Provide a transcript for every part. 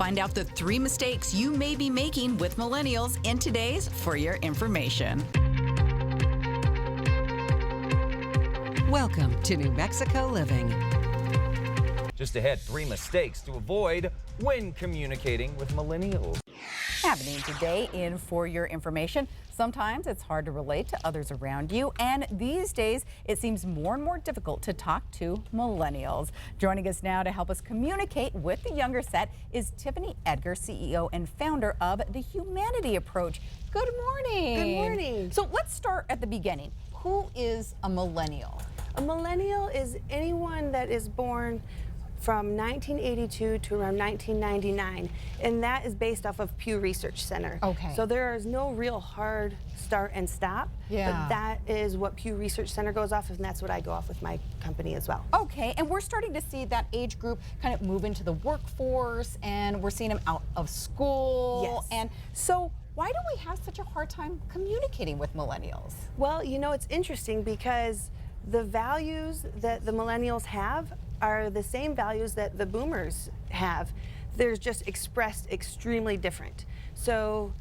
Find out the 3 mistakes you may be making with millennials in today's For Your Information. Welcome to New Mexico Living. Just ahead, 3 mistakes to avoid when communicating with millennials. Happening today in For Your Information. Sometimes it's hard to relate to others around you, and these days it seems more and more difficult to talk to millennials. Joining us now to help us communicate with the younger set is Tiffany, Edgar, CEO and founder of The Humanity Approach. Good morning. Good morning. So let's start at the beginning. Who is a millennial? A millennial is anyone that is born from 1982 to around 1999, and that is based off of Pew Research Center. Okay. So there is no real hard start and stop, Yeah. but that is what Pew Research Center goes off of, and that's what I go off with my company as well. Okay, and we're starting to see that age group kind of move into the workforce, and we're seeing them out of school. Yes. And so why do we have such a hard time communicating with millennials? Well, you know, it's interesting because the values that the millennials have are the same values that the boomers have. They're just expressed extremely different. So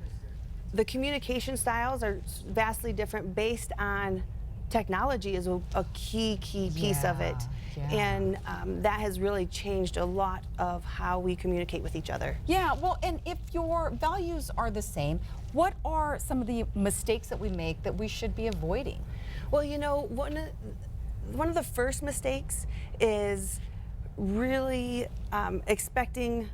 the communication styles are vastly different based on technology is a key piece of it. Yeah. And that has really changed a lot of how we communicate with each other. Yeah, well, and if your values are the same, what are some of the mistakes that we make that we should be avoiding? Well, you know, one of the first mistakes is really expecting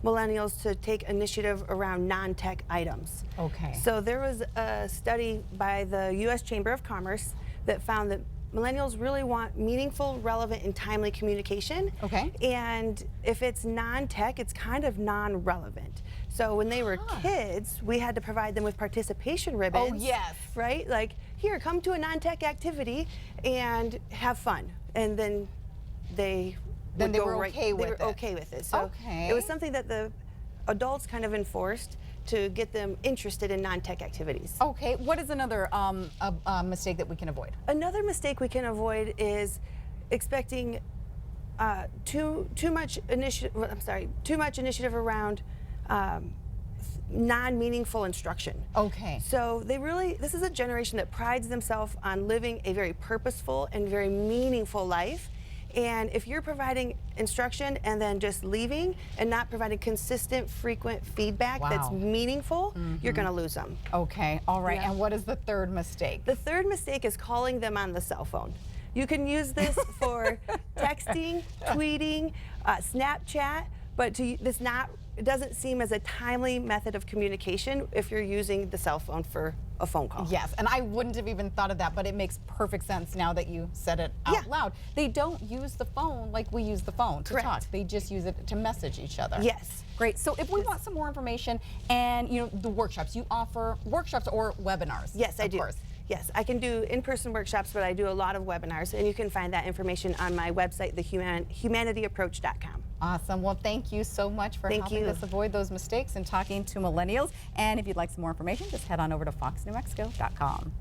millennials to take initiative around non-tech items. Okay. So there was a study by the U.S. Chamber of Commerce that found that millennials really want meaningful, relevant, and timely communication. Okay. And if it's non-tech, it's kind of non-relevant. So when they were kids, we had to provide them with participation ribbons. Oh, yes. Right? Like, here, come to a non-tech activity and have fun. And then they were okay with it. They were okay with it. So Okay. it was something that the adults kind of enforced to get them interested in non-tech activities. Okay, what is another mistake that we can avoid? Another mistake we can avoid is expecting too much initiative around non-meaningful instruction. Okay. So this is a generation that prides themselves on living a very purposeful and very meaningful life. And if you're providing instruction and then just leaving and not providing consistent, frequent feedback that's meaningful, you're going to lose them. Okay, all right. Yeah. And what is the third mistake? The third mistake is calling them on the cell phone. You can use this for texting, tweeting, Snapchat, but it doesn't seem as a timely method of communication if you're using the cell phone for a phone call. Yes, and I wouldn't have even thought of that, but it makes perfect sense now that you said it out loud. They don't use the phone like we use the phone to talk. They just use it to message each other. Yes. Great. So if we want some more information and, you know, the workshops, you offer workshops or webinars? Yes, I do. Of course. Yes, I can do in-person workshops, but I do a lot of webinars, and you can find that information on my website, humanityapproach.com. Awesome. Well, thank you so much for helping us avoid those mistakes and talking to millennials. And if you'd like some more information, just head on over to foxnewmexico.com.